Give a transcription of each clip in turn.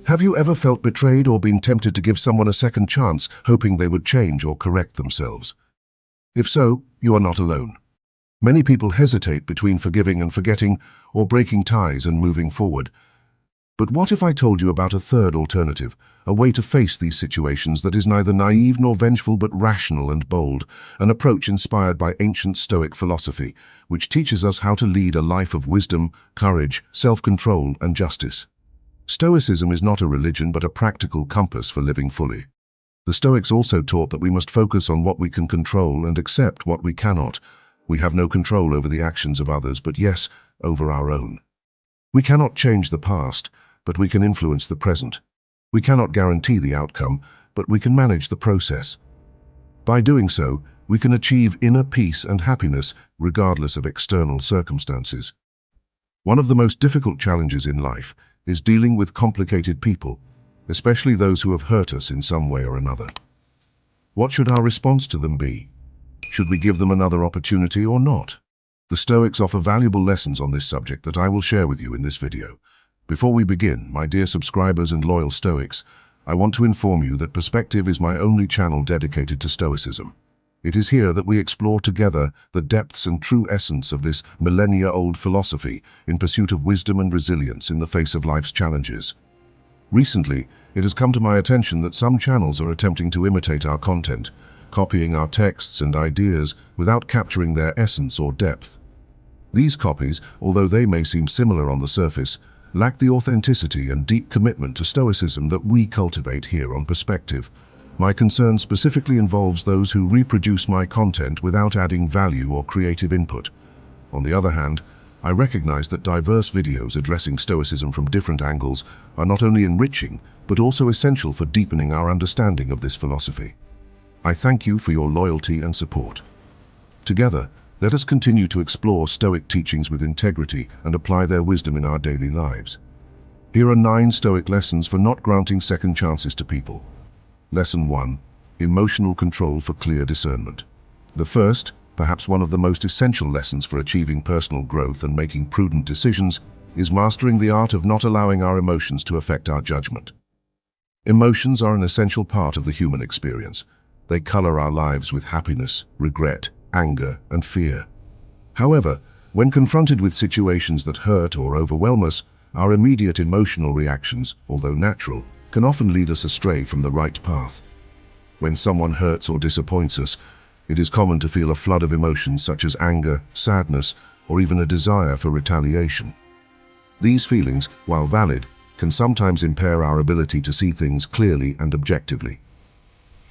Have you ever felt betrayed or been tempted to give someone a second chance, hoping they would change or correct themselves? If so, you are not alone. Many people hesitate between forgiving and forgetting, or breaking ties and moving forward. But what if I told you about a third alternative, a way to face these situations that is neither naive nor vengeful but rational and bold, an approach inspired by ancient Stoic philosophy, which teaches us how to lead a life of wisdom, courage, self-control, and justice. Stoicism is not a religion but a practical compass for living fully. The Stoics also taught that we must focus on what we can control and accept what we cannot. We have no control over the actions of others, but yes, over our own. We cannot change the past, but we can influence the present. We cannot guarantee the outcome, but we can manage the process. By doing so, we can achieve inner peace and happiness regardless of external circumstances. One of the most difficult challenges in life is dealing with complicated people, especially those who have hurt us in some way or another. What should our response to them be? Should we give them another opportunity or not? The Stoics offer valuable lessons on this subject that I will share with you in this video. Before we begin, my dear subscribers and loyal Stoics, I want to inform you that Perspective is my only channel dedicated to Stoicism. It is here that we explore together the depths and true essence of this millennia-old philosophy in pursuit of wisdom and resilience in the face of life's challenges. Recently, it has come to my attention that some channels are attempting to imitate our content, copying our texts and ideas without capturing their essence or depth. These copies, although they may seem similar on the surface, lack the authenticity and deep commitment to Stoicism that we cultivate here on Perspective. My concern specifically involves those who reproduce my content without adding value or creative input. On the other hand, I recognize that diverse videos addressing Stoicism from different angles are not only enriching, but also essential for deepening our understanding of this philosophy. I thank you for your loyalty and support. Together, let us continue to explore Stoic teachings with integrity and apply their wisdom in our daily lives. Here are 9 Stoic lessons for not granting second chances to people. Lesson 1. Emotional control for clear discernment. The first, perhaps one of the most essential lessons for achieving personal growth and making prudent decisions, is mastering the art of not allowing our emotions to affect our judgment. Emotions are an essential part of the human experience. They color our lives with happiness, regret, anger, and fear. However, when confronted with situations that hurt or overwhelm us, our immediate emotional reactions, although natural, can often lead us astray from the right path. When someone hurts or disappoints us, it is common to feel a flood of emotions such as anger, sadness, or even a desire for retaliation. These feelings, while valid, can sometimes impair our ability to see things clearly and objectively.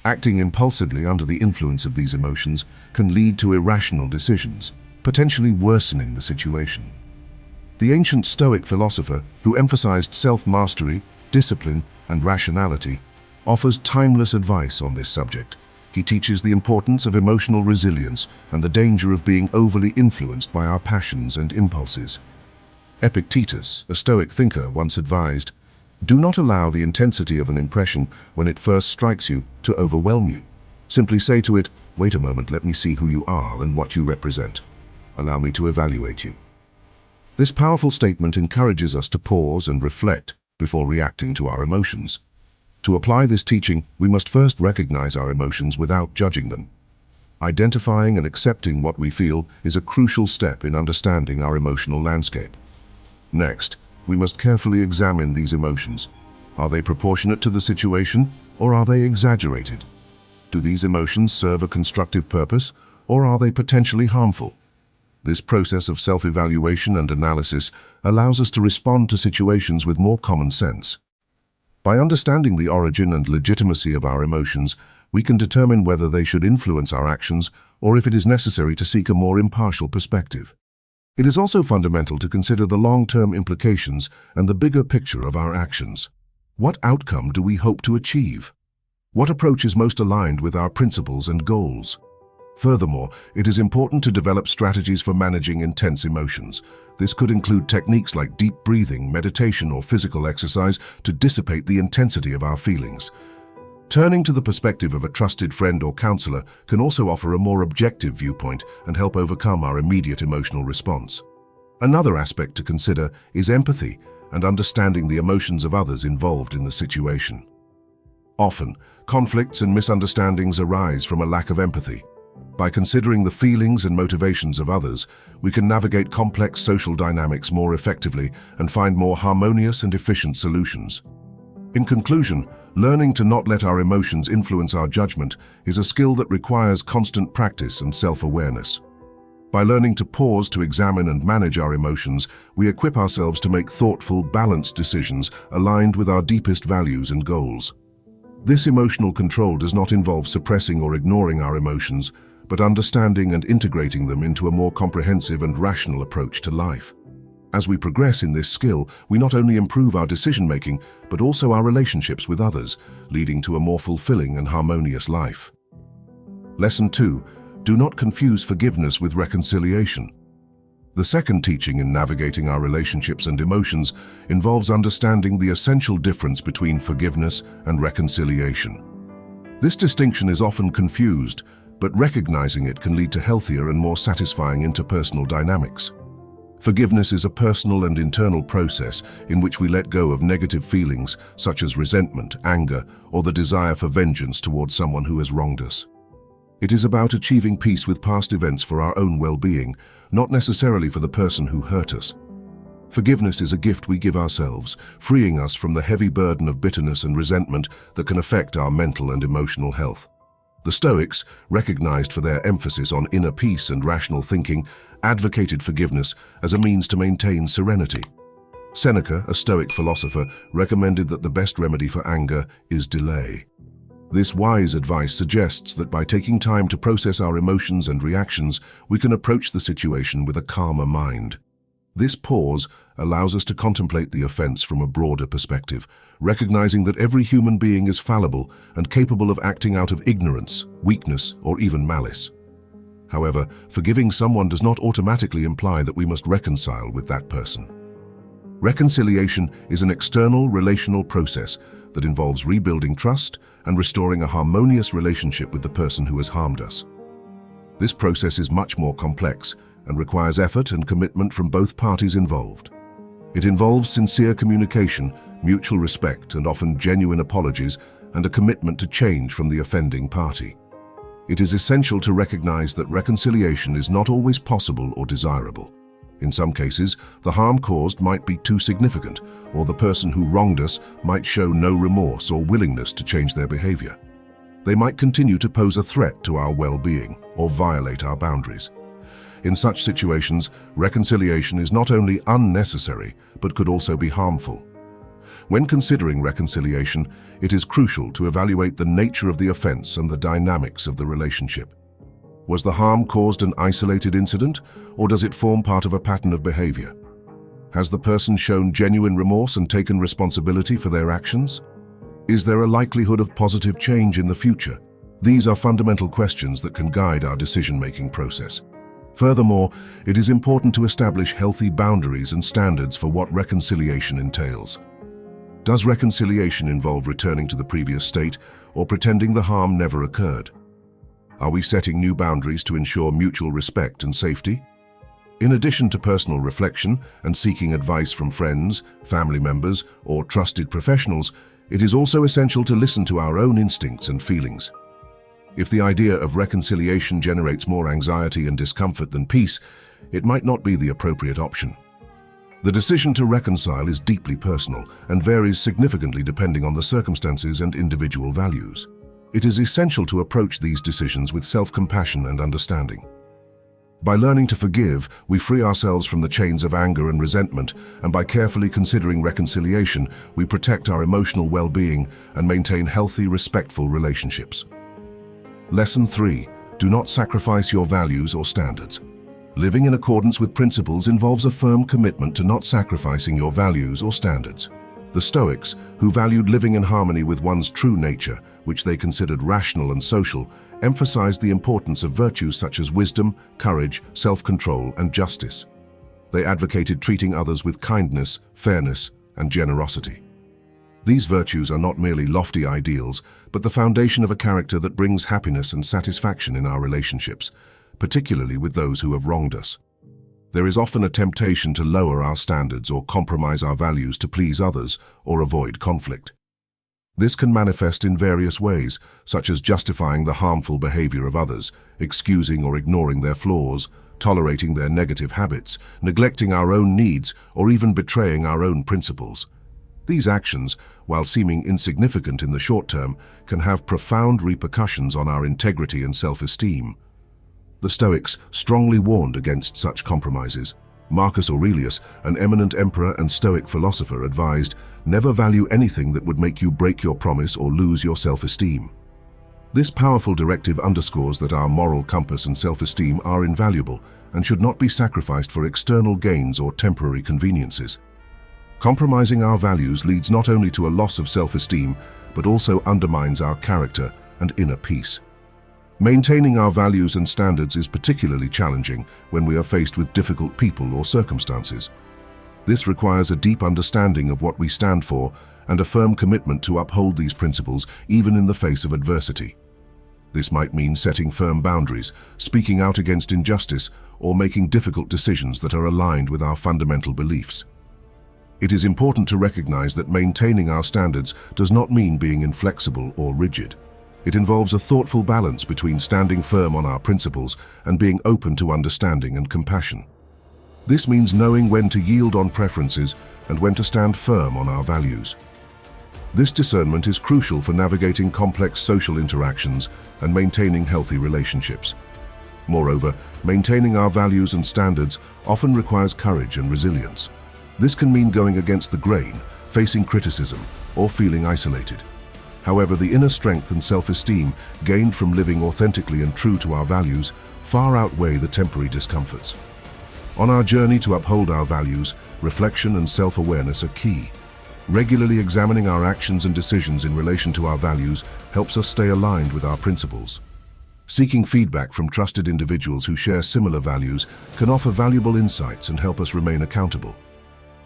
Acting impulsively under the influence of these emotions can lead to irrational decisions, potentially worsening the situation. The ancient Stoic philosopher, who emphasized self-mastery, discipline, and rationality, offers timeless advice on this subject. He teaches the importance of emotional resilience and the danger of being overly influenced by our passions and impulses. Epictetus, a Stoic thinker, once advised, "Do not allow the intensity of an impression when it first strikes you to overwhelm you. Simply say to it, 'Wait a moment, let me see who you are and what you represent. Allow me to evaluate you.'" This powerful statement encourages us to pause and reflect before reacting to our emotions. To apply this teaching, we must first recognize our emotions without judging them. Identifying and accepting what we feel is a crucial step in understanding our emotional landscape. Next, we must carefully examine these emotions. Are they proportionate to the situation, or are they exaggerated? Do these emotions serve a constructive purpose, or are they potentially harmful? This process of self-evaluation and analysis allows us to respond to situations with more common sense. By understanding the origin and legitimacy of our emotions, we can determine whether they should influence our actions or if it is necessary to seek a more impartial perspective. It is also fundamental to consider the long-term implications and the bigger picture of our actions. What outcome do we hope to achieve? What approach is most aligned with our principles and goals? Furthermore, it is important to develop strategies for managing intense emotions. This could include techniques like deep breathing, meditation, or physical exercise to dissipate the intensity of our feelings. Turning to the perspective of a trusted friend or counselor can also offer a more objective viewpoint and help overcome our immediate emotional response. Another aspect to consider is empathy and understanding the emotions of others involved in the situation. Often, conflicts and misunderstandings arise from a lack of empathy. By considering the feelings and motivations of others, we can navigate complex social dynamics more effectively and find more harmonious and efficient solutions. In conclusion, learning to not let our emotions influence our judgment is a skill that requires constant practice and self-awareness. By learning to pause to examine and manage our emotions, we equip ourselves to make thoughtful, balanced decisions aligned with our deepest values and goals. This emotional control does not involve suppressing or ignoring our emotions, but understanding and integrating them into a more comprehensive and rational approach to life. As we progress in this skill, we not only improve our decision-making, but also our relationships with others, leading to a more fulfilling and harmonious life. Lesson 2. Do not confuse forgiveness with reconciliation. The second teaching in navigating our relationships and emotions involves understanding the essential difference between forgiveness and reconciliation. This distinction is often confused, but recognizing it can lead to healthier and more satisfying interpersonal dynamics. Forgiveness is a personal and internal process in which we let go of negative feelings such as resentment, anger, or the desire for vengeance towards someone who has wronged us. It is about achieving peace with past events for our own well-being, not necessarily for the person who hurt us. Forgiveness is a gift we give ourselves, freeing us from the heavy burden of bitterness and resentment that can affect our mental and emotional health. The Stoics, recognized for their emphasis on inner peace and rational thinking, advocated forgiveness as a means to maintain serenity. Seneca, a Stoic philosopher, recommended that the best remedy for anger is delay. This wise advice suggests that by taking time to process our emotions and reactions, we can approach the situation with a calmer mind. This pause allows us to contemplate the offense from a broader perspective, recognizing that every human being is fallible and capable of acting out of ignorance, weakness, or even malice. However, forgiving someone does not automatically imply that we must reconcile with that person. Reconciliation is an external relational process that involves rebuilding trust and restoring a harmonious relationship with the person who has harmed us. This process is much more complex and requires effort and commitment from both parties involved. It involves sincere communication, mutual respect, and often genuine apologies, and a commitment to change from the offending party. It is essential to recognize that reconciliation is not always possible or desirable. In some cases, the harm caused might be too significant, or the person who wronged us might show no remorse or willingness to change their behavior. They might continue to pose a threat to our well-being or violate our boundaries. In such situations, reconciliation is not only unnecessary, but could also be harmful. When considering reconciliation, it is crucial to evaluate the nature of the offense and the dynamics of the relationship. Was the harm caused an isolated incident, or does it form part of a pattern of behavior? Has the person shown genuine remorse and taken responsibility for their actions? Is there a likelihood of positive change in the future? These are fundamental questions that can guide our decision-making process. Furthermore, it is important to establish healthy boundaries and standards for what reconciliation entails. Does reconciliation involve returning to the previous state or pretending the harm never occurred? Are we setting new boundaries to ensure mutual respect and safety? In addition to personal reflection and seeking advice from friends, family members, or trusted professionals, it is also essential to listen to our own instincts and feelings. If the idea of reconciliation generates more anxiety and discomfort than peace, it might not be the appropriate option. The decision to reconcile is deeply personal and varies significantly depending on the circumstances and individual values. It is essential to approach these decisions with self-compassion and understanding. By learning to forgive, we free ourselves from the chains of anger and resentment, and by carefully considering reconciliation, we protect our emotional well-being and maintain healthy, respectful relationships. Lesson 3. Do not sacrifice your values or standards. Living in accordance with principles involves a firm commitment to not sacrificing your values or standards. The Stoics, who valued living in harmony with one's true nature, which they considered rational and social, emphasized the importance of virtues such as wisdom, courage, self-control, and justice. They advocated treating others with kindness, fairness, and generosity. These virtues are not merely lofty ideals, but the foundation of a character that brings happiness and satisfaction in our relationships, particularly with those who have wronged us. There is often a temptation to lower our standards or compromise our values to please others or avoid conflict. This can manifest in various ways, such as justifying the harmful behavior of others, excusing or ignoring their flaws, tolerating their negative habits, neglecting our own needs, or even betraying our own principles. These actions, while seeming insignificant in the short term, can have profound repercussions on our integrity and self-esteem. The Stoics strongly warned against such compromises. Marcus Aurelius, an eminent emperor and Stoic philosopher, advised, "Never value anything that would make you break your promise or lose your self-esteem." This powerful directive underscores that our moral compass and self-esteem are invaluable and should not be sacrificed for external gains or temporary conveniences. Compromising our values leads not only to a loss of self-esteem, but also undermines our character and inner peace. Maintaining our values and standards is particularly challenging when we are faced with difficult people or circumstances. This requires a deep understanding of what we stand for and a firm commitment to uphold these principles even in the face of adversity. This might mean setting firm boundaries, speaking out against injustice, or making difficult decisions that are aligned with our fundamental beliefs. It is important to recognize that maintaining our standards does not mean being inflexible or rigid. It involves a thoughtful balance between standing firm on our principles and being open to understanding and compassion. This means knowing when to yield on preferences and when to stand firm on our values. This discernment is crucial for navigating complex social interactions and maintaining healthy relationships. Moreover, maintaining our values and standards often requires courage and resilience. This can mean going against the grain, facing criticism, or feeling isolated. However, the inner strength and self-esteem gained from living authentically and true to our values far outweigh the temporary discomforts. On our journey to uphold our values, reflection and self-awareness are key. Regularly examining our actions and decisions in relation to our values helps us stay aligned with our principles. Seeking feedback from trusted individuals who share similar values can offer valuable insights and help us remain accountable.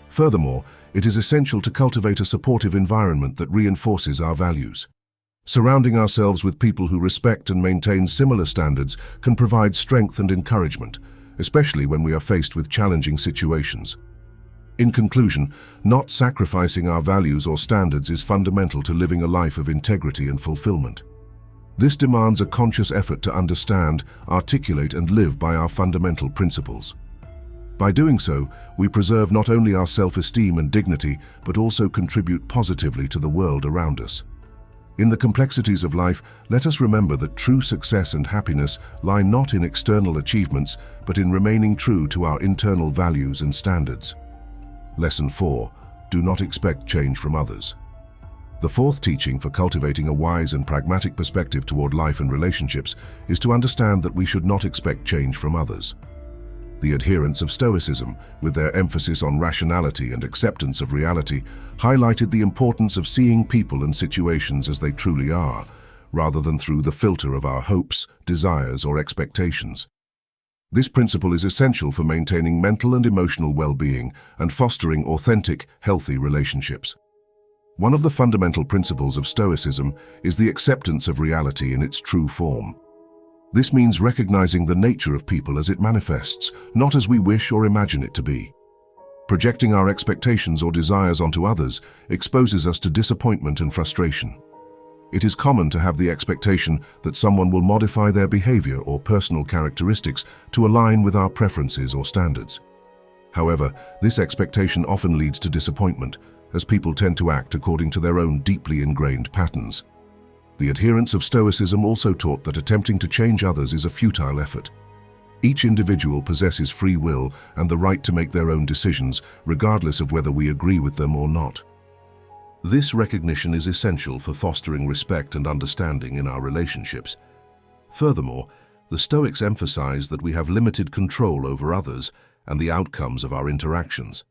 Furthermore, it is essential to cultivate a supportive environment that reinforces our values. Surrounding ourselves with people who respect and maintain similar standards can provide strength and encouragement, especially when we are faced with challenging situations. In conclusion, not sacrificing our values or standards is fundamental to living a life of integrity and fulfillment. This demands a conscious effort to understand, articulate, and live by our fundamental principles. By doing so, we preserve not only our self-esteem and dignity, but also contribute positively to the world around us. In the complexities of life, let us remember that true success and happiness lie not in external achievements, but in remaining true to our internal values and standards. Lesson 4. Do not expect change from others. The fourth teaching for cultivating a wise and pragmatic perspective toward life and relationships is to understand that we should not expect change from others. The adherents of Stoicism, with their emphasis on rationality and acceptance of reality, highlighted the importance of seeing people and situations as they truly are, rather than through the filter of our hopes, desires, or expectations. This principle is essential for maintaining mental and emotional well-being and fostering authentic, healthy relationships. One of the fundamental principles of Stoicism is the acceptance of reality in its true form. This means recognizing the nature of people as it manifests, not as we wish or imagine it to be. Projecting our expectations or desires onto others exposes us to disappointment and frustration. It is common to have the expectation that someone will modify their behavior or personal characteristics to align with our preferences or standards. However, this expectation often leads to disappointment, as people tend to act according to their own deeply ingrained patterns. The adherents of Stoicism also taught that attempting to change others is a futile effort. Each individual possesses free will and the right to make their own decisions, regardless of whether we agree with them or not. This recognition is essential for fostering respect and understanding in our relationships. Furthermore, the Stoics emphasize that we have limited control over others and the outcomes of our interactions.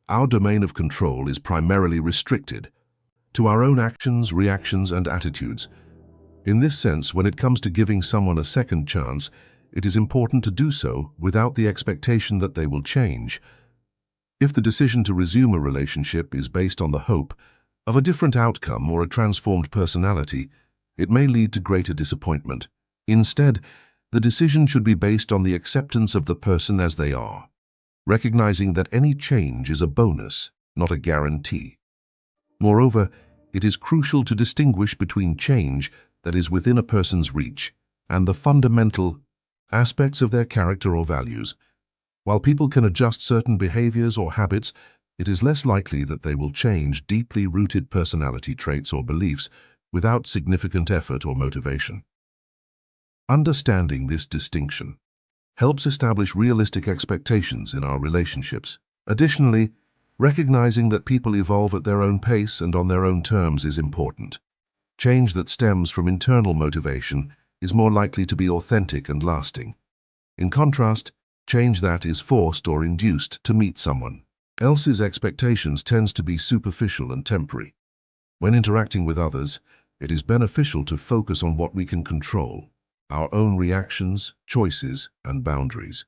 Our domain of control is primarily restricted to our own actions, reactions, and attitudes. In this sense, when it comes to giving someone a second chance, it is important to do so without the expectation that they will change. If the decision to resume a relationship is based on the hope of a different outcome or a transformed personality, it may lead to greater disappointment. Instead, the decision should be based on the acceptance of the person as they are. recognizing that any change is a bonus, not a guarantee. Moreover, it is crucial to distinguish between change that is within a person's reach and the fundamental aspects of their character or values. While people can adjust certain behaviors or habits, it is less likely that they will change deeply rooted personality traits or beliefs without significant effort or motivation. Understanding this distinction helps establish realistic expectations in our relationships. Additionally, recognizing that people evolve at their own pace and on their own terms is important. Change that stems from internal motivation is more likely to be authentic and lasting. In contrast, change that is forced or induced to meet someone else's expectations tends to be superficial and temporary. When interacting with others, it is beneficial to focus on what we can control, our own reactions, choices, and boundaries.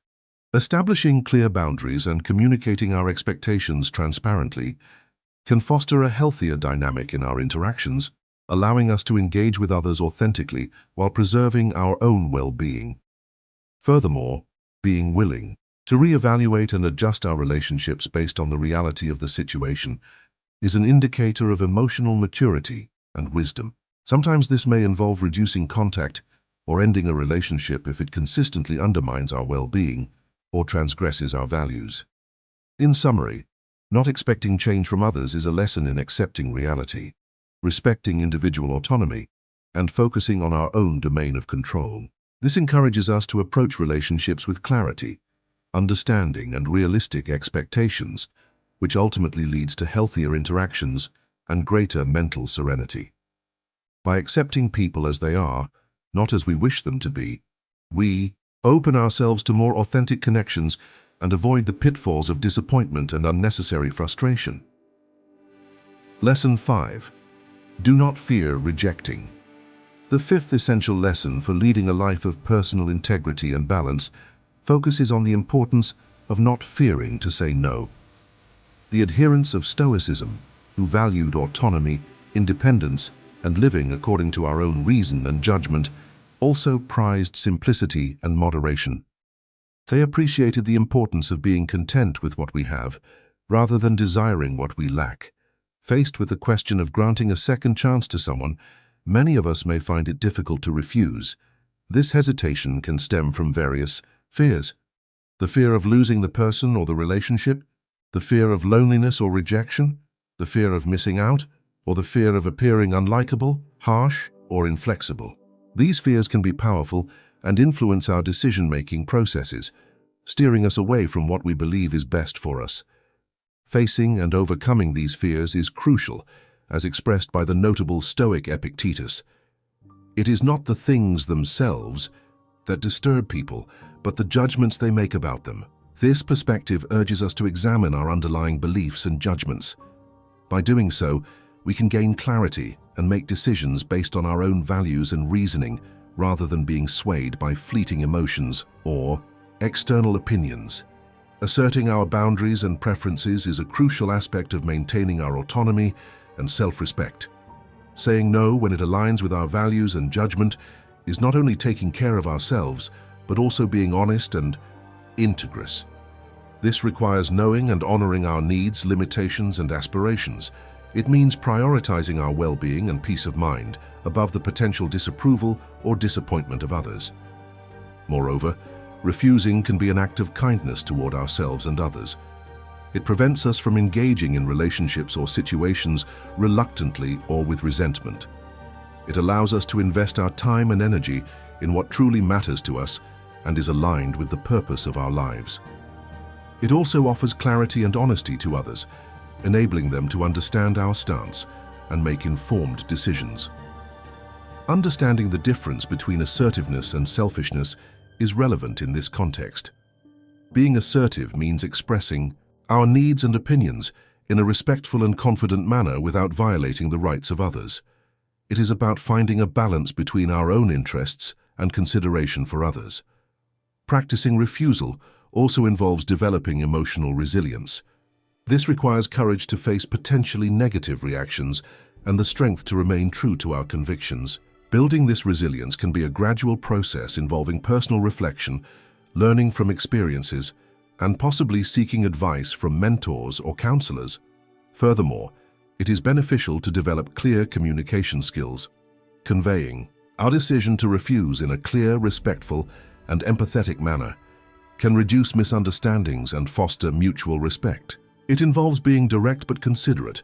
Establishing clear boundaries and communicating our expectations transparently can foster a healthier dynamic in our interactions, allowing us to engage with others authentically while preserving our own well-being. Furthermore, being willing to reevaluate and adjust our relationships based on the reality of the situation is an indicator of emotional maturity and wisdom. Sometimes this may involve reducing contact or ending a relationship if it consistently undermines our well-being or transgresses our values. In summary, not expecting change from others is a lesson in accepting reality, respecting individual autonomy, and focusing on our own domain of control. This encourages us to approach relationships with clarity, understanding, and realistic expectations, which ultimately leads to healthier interactions and greater mental serenity. By accepting people as they are, not as we wish them to be, we open ourselves to more authentic connections and avoid the pitfalls of disappointment and unnecessary frustration. Lesson 5. Do not fear rejecting. The fifth essential lesson for leading a life of personal integrity and balance focuses on the importance of not fearing to say no. The adherents of Stoicism, who valued autonomy, independence, and living according to our own reason and judgment, also prized simplicity and moderation. They appreciated the importance of being content with what we have, rather than desiring what we lack. Faced with the question of granting a second chance to someone, many of us may find it difficult to refuse. This hesitation can stem from various fears. The fear of losing the person or the relationship, the fear of loneliness or rejection, the fear of missing out, or the fear of appearing unlikable, harsh, or inflexible. These fears can be powerful and influence our decision-making processes, steering us away from what we believe is best for us. Facing and overcoming these fears is crucial, as expressed by the notable Stoic Epictetus. It is not the things themselves that disturb people, but the judgments they make about them. This perspective urges us to examine our underlying beliefs and judgments. By doing so, we can gain clarity and make decisions based on our own values and reasoning, rather than being swayed by fleeting emotions or external opinions. Asserting our boundaries and preferences is a crucial aspect of maintaining our autonomy and self-respect. Saying no when it aligns with our values and judgment is not only taking care of ourselves, but also being honest and integrous. This requires knowing and honoring our needs, limitations, and aspirations. It means prioritizing our well-being and peace of mind above the potential disapproval or disappointment of others. Moreover, refusing can be an act of kindness toward ourselves and others. It prevents us from engaging in relationships or situations reluctantly or with resentment. It allows us to invest our time and energy in what truly matters to us and is aligned with the purpose of our lives. It also offers clarity and honesty to others, enabling them to understand our stance and make informed decisions. Understanding the difference between assertiveness and selfishness is relevant in this context. Being assertive means expressing our needs and opinions in a respectful and confident manner without violating the rights of others. It is about finding a balance between our own interests and consideration for others. Practicing refusal also involves developing emotional resilience. This requires courage to face potentially negative reactions and the strength to remain true to our convictions. Building this resilience can be a gradual process involving personal reflection, learning from experiences, and possibly seeking advice from mentors or counselors. Furthermore, it is beneficial to develop clear communication skills. Conveying our decision to refuse in a clear, respectful, and empathetic manner can reduce misunderstandings and foster mutual respect. It involves being direct but considerate,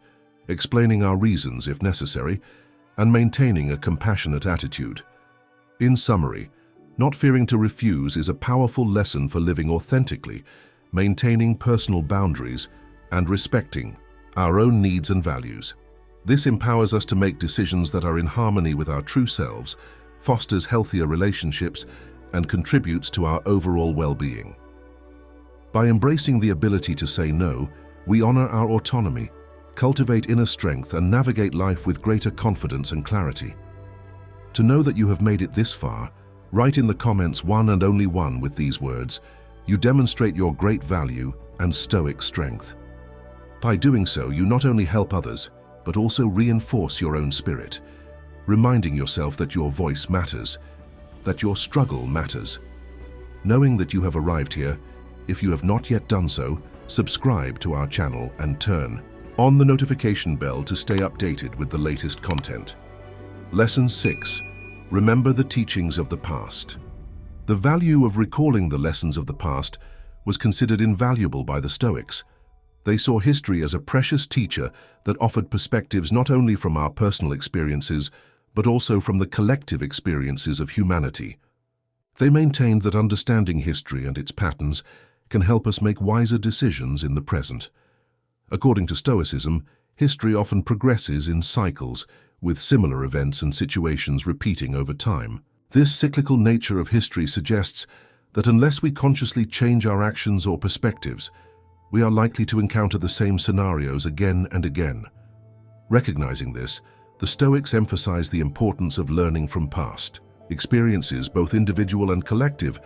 explaining our reasons if necessary, and maintaining a compassionate attitude. In summary, not fearing to refuse is a powerful lesson for living authentically, maintaining personal boundaries, and respecting our own needs and values. This empowers us to make decisions that are in harmony with our true selves, fosters healthier relationships, and contributes to our overall well-being. By embracing the ability to say no, we honor our autonomy, cultivate inner strength, and navigate life with greater confidence and clarity. To know that you have made it this far, write in the comments one and only one with these words: "You demonstrate your great value and Stoic strength." By doing so, you not only help others, but also reinforce your own spirit, reminding yourself that your voice matters, that your struggle matters. Knowing that you have arrived here, if you have not yet done so, subscribe to our channel and turn on the notification bell to stay updated with the latest content. Lesson 6. Remember the teachings of the past. The value of recalling the lessons of the past was considered invaluable by the Stoics. They saw history as a precious teacher that offered perspectives not only from our personal experiences, but also from the collective experiences of humanity. They maintained that understanding history and its patterns can help us make wiser decisions in the present. According to Stoicism, history often progresses in cycles, with similar events and situations repeating over time. This cyclical nature of history suggests that unless we consciously change our actions or perspectives, we are likely to encounter the same scenarios again and again. Recognizing this, the Stoics emphasize the importance of learning from past experiences, both individual and collective,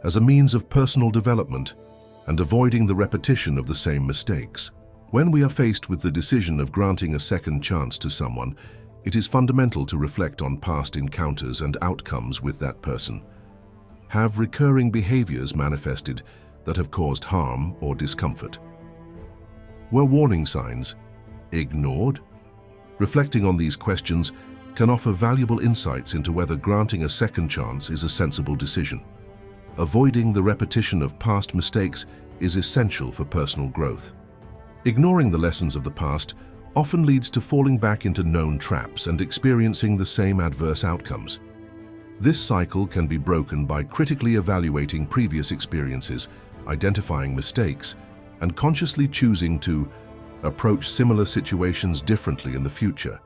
as a means of personal development and avoiding the repetition of the same mistakes. When we are faced with the decision of granting a second chance to someone, it is fundamental to reflect on past encounters and outcomes with that person. Have recurring behaviors manifested that have caused harm or discomfort? Were warning signs ignored? Reflecting on these questions can offer valuable insights into whether granting a second chance is a sensible decision. Avoiding the repetition of past mistakes is essential for personal growth. Ignoring the lessons of the past often leads to falling back into known traps and experiencing the same adverse outcomes. This cycle can be broken by critically evaluating previous experiences, identifying mistakes, and consciously choosing to approach similar situations differently in the future.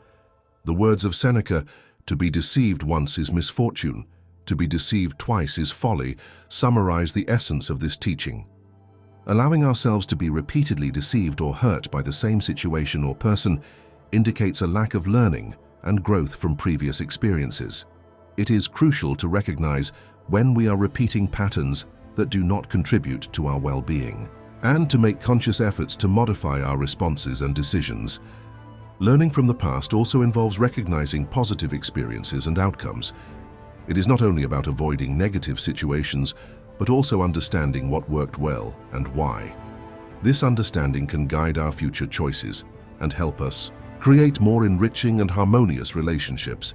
The words of Seneca, "To be deceived once is misfortune, to be deceived twice is folly," summarize the essence of this teaching. Allowing ourselves to be repeatedly deceived or hurt by the same situation or person indicates a lack of learning and growth from previous experiences. It is crucial to recognize when we are repeating patterns that do not contribute to our well-being, and to make conscious efforts to modify our responses and decisions. Learning from the past also involves recognizing positive experiences and outcomes. It is not only about avoiding negative situations, but also understanding what worked well and why. This understanding can guide our future choices and help us create more enriching and harmonious relationships.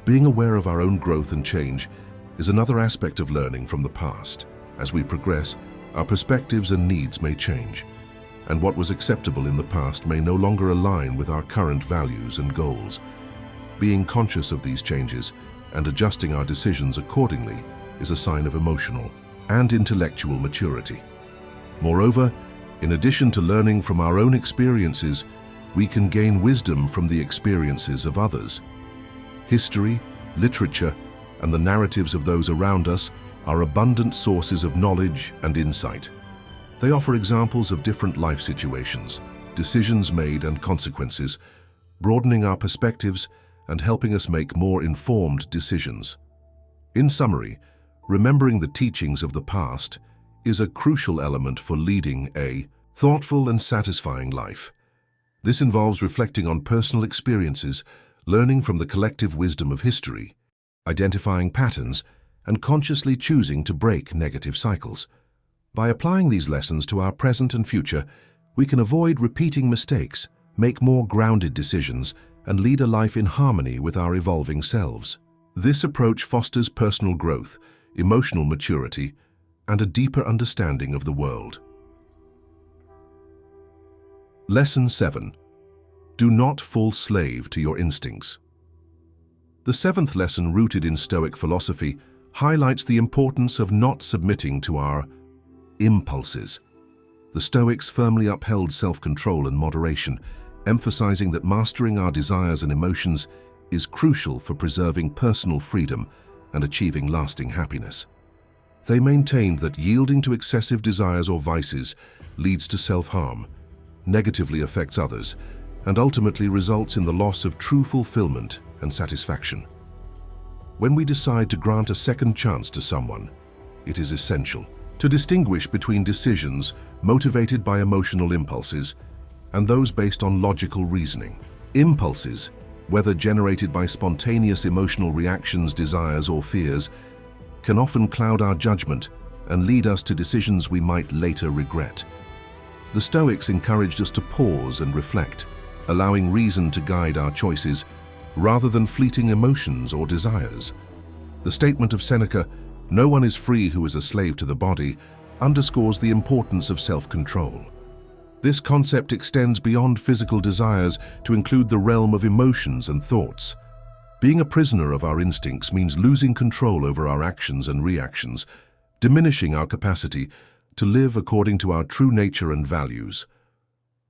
Being aware of our own growth and change is another aspect of learning from the past. As we progress, our perspectives and needs may change, and what was acceptable in the past may no longer align with our current values and goals. Being conscious of these changes and adjusting our decisions accordingly is a sign of emotional and intellectual maturity. Moreover, in addition to learning from our own experiences, we can gain wisdom from the experiences of others. History, literature, and the narratives of those around us are abundant sources of knowledge and insight. They offer examples of different life situations, decisions made, and consequences, broadening our perspectives and helping us make more informed decisions. In summary, remembering the teachings of the past is a crucial element for leading a thoughtful and satisfying life. This involves reflecting on personal experiences, learning from the collective wisdom of history, identifying patterns, and consciously choosing to break negative cycles. By applying these lessons to our present and future, we can avoid repeating mistakes, make more grounded decisions, and lead a life in harmony with our evolving selves. This approach fosters personal growth, emotional maturity, and a deeper understanding of the world. Lesson 7. Do not fall slave to your instincts. The seventh lesson, rooted in Stoic philosophy, highlights the importance of not submitting to our impulses. The Stoics firmly upheld self-control and moderation, emphasizing that mastering our desires and emotions is crucial for preserving personal freedom and achieving lasting happiness. They maintained that yielding to excessive desires or vices leads to self-harm, negatively affects others, and ultimately results in the loss of true fulfillment and satisfaction. When we decide to grant a second chance to someone, it is essential to distinguish between decisions motivated by emotional impulses and those based on logical reasoning. Impulses, whether generated by spontaneous emotional reactions, desires, or fears, can often cloud our judgment and lead us to decisions we might later regret. The Stoics encouraged us to pause and reflect, allowing reason to guide our choices rather than fleeting emotions or desires. The statement of Seneca, "No one is free who is a slave to the body," underscores the importance of self-control. This concept extends beyond physical desires to include the realm of emotions and thoughts. Being a prisoner of our instincts means losing control over our actions and reactions, diminishing our capacity to live according to our true nature and values.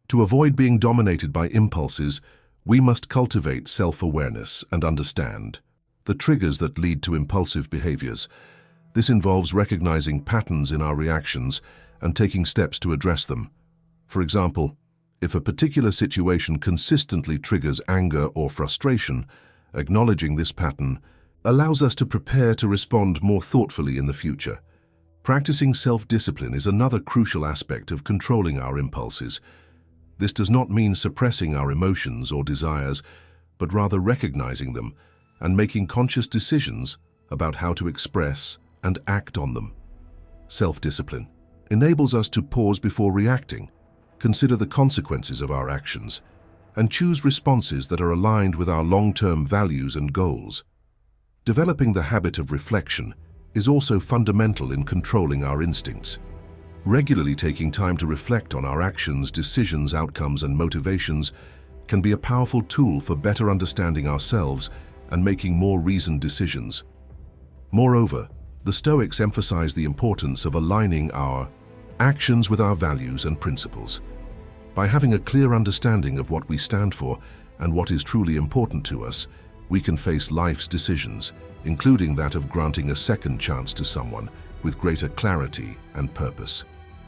To avoid being dominated by impulses, we must cultivate self-awareness and understand the triggers that lead to impulsive behaviors. This involves recognizing patterns in our reactions and taking steps to address them. For example, if a particular situation consistently triggers anger or frustration, acknowledging this pattern allows us to prepare to respond more thoughtfully in the future. Practicing self-discipline is another crucial aspect of controlling our impulses. This does not mean suppressing our emotions or desires, but rather recognizing them and making conscious decisions about how to express and act on them. Self-discipline enables us to pause before reacting, consider the consequences of our actions, and choose responses that are aligned with our long-term values and goals. Developing the habit of reflection is also fundamental in controlling our instincts. Regularly taking time to reflect on our actions, decisions, outcomes, and motivations can be a powerful tool for better understanding ourselves and making more reasoned decisions. Moreover, the Stoics emphasize the importance of aligning our actions with our values and principles. By having a clear understanding of what we stand for and what is truly important to us, we can face life's decisions, including that of granting a second chance to someone, with greater clarity and purpose.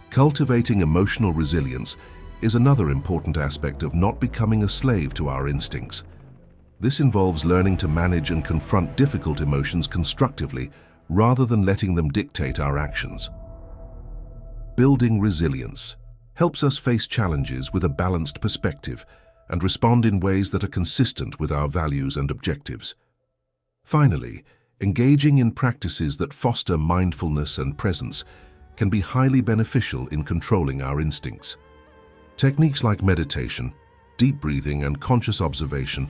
Cultivating emotional resilience is another important aspect of not becoming a slave to our instincts. This involves learning to manage and confront difficult emotions constructively rather than letting them dictate our actions. Building resilience helps us face challenges with a balanced perspective and respond in ways that are consistent with our values and objectives. Finally, engaging in practices that foster mindfulness and presence can be highly beneficial in controlling our instincts. Techniques like meditation, deep breathing, and conscious observation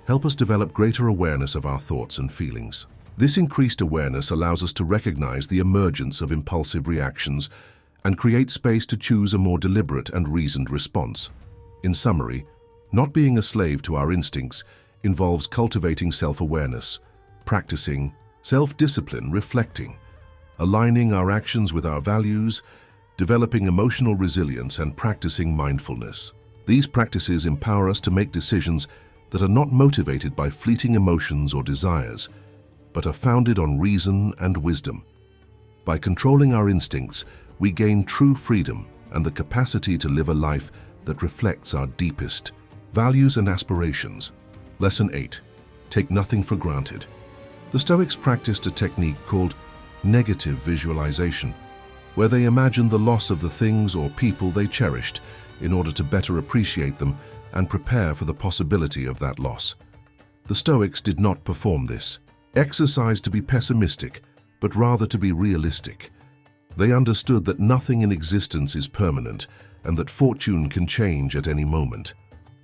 help us develop greater awareness of our thoughts and feelings. This increased awareness allows us to recognize the emergence of impulsive reactions and create space to choose a more deliberate and reasoned response. In summary, not being a slave to our instincts involves cultivating self-awareness, practicing self-discipline, reflecting, aligning our actions with our values, developing emotional resilience, and practicing mindfulness. These practices empower us to make decisions that are not motivated by fleeting emotions or desires, but are founded on reason and wisdom. By controlling our instincts, we gain true freedom and the capacity to live a life that reflects our deepest values and aspirations. Lesson 8. Take nothing for granted. The Stoics practiced a technique called negative visualization, where they imagined the loss of the things or people they cherished in order to better appreciate them and prepare for the possibility of that loss. The Stoics did not perform this exercise to be pessimistic, but rather to be realistic. They understood that nothing in existence is permanent and that fortune can change at any moment.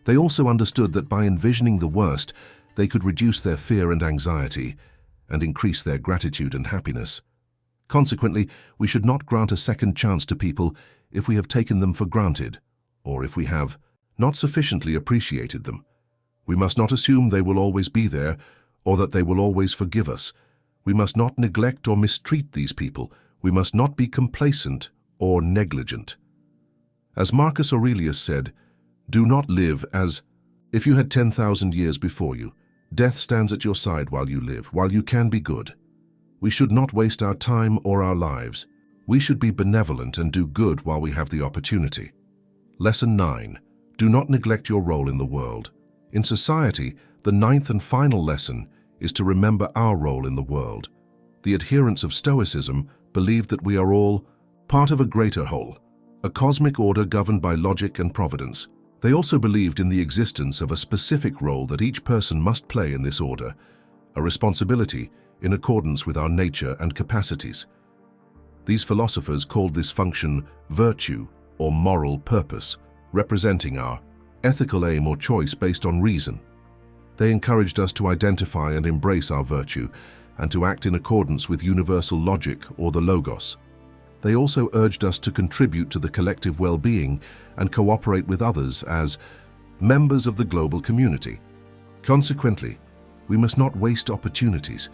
They also understood that by envisioning the worst, they could reduce their fear and anxiety and increase their gratitude and happiness. Consequently, we should not grant a second chance to people if we have taken them for granted, or if we have not sufficiently appreciated them. We must not assume they will always be there, or that they will always forgive us. We must not neglect or mistreat these people. We must not be complacent or negligent. As Marcus Aurelius said, "Do not live as if you had 10,000 years before you. Death stands at your side while you live, while you can be good." We should not waste our time or our lives. We should be benevolent and do good while we have the opportunity. Lesson 9. Do not neglect your role in the world. In society, the ninth and final lesson is to remember our role in the world. The adherents of Stoicism believe that we are all part of a greater whole, a cosmic order governed by logic and providence. They also believed in the existence of a specific role that each person must play in this order, a responsibility in accordance with our nature and capacities. These philosophers called this function virtue or moral purpose, representing our ethical aim or choice based on reason. They encouraged us to identify and embrace our virtue and to act in accordance with universal logic or the logos. They also urged us to contribute to the collective well-being and cooperate with others as members of the global community. Consequently, we must not waste opportunities.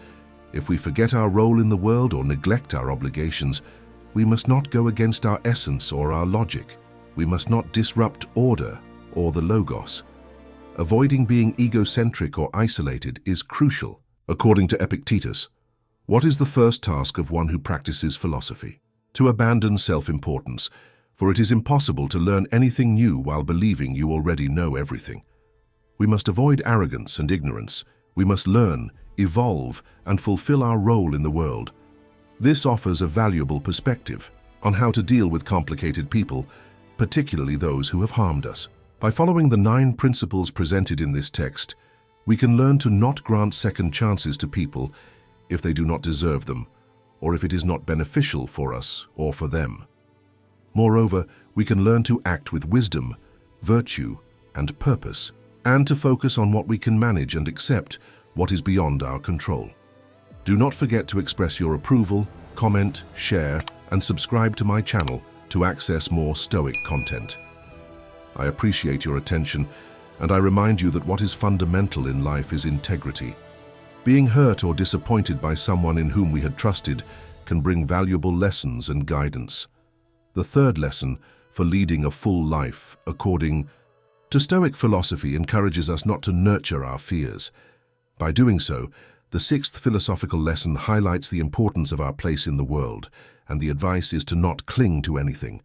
If we forget our role in the world or neglect our obligations, we must not go against our essence or our logic. We must not disrupt order or the logos. Avoiding being egocentric or isolated is crucial. According to Epictetus, what is the first task of one who practices philosophy? To abandon self-importance, for it is impossible to learn anything new while believing you already know everything. We must avoid arrogance and ignorance. We must learn, evolve, and fulfill our role in the world. This offers a valuable perspective on how to deal with complicated people, particularly those who have harmed us. By following the 9 principles presented in this text, we can learn to not grant second chances to people if they do not deserve them, or if it is not beneficial for us or for them. Moreover, we can learn to act with wisdom, virtue, and purpose, and to focus on what we can manage and accept what is beyond our control. Do not forget to express your approval, comment, share, and subscribe to my channel to access more Stoic content. I appreciate your attention, and I remind you that what is fundamental in life is integrity. Being hurt or disappointed by someone in whom we had trusted can bring valuable lessons and guidance. The third lesson for leading a full life, according to Stoic philosophy, encourages us not to nurture our fears. By doing so, the sixth philosophical lesson highlights the importance of our place in the world, and the advice is to not cling to anything,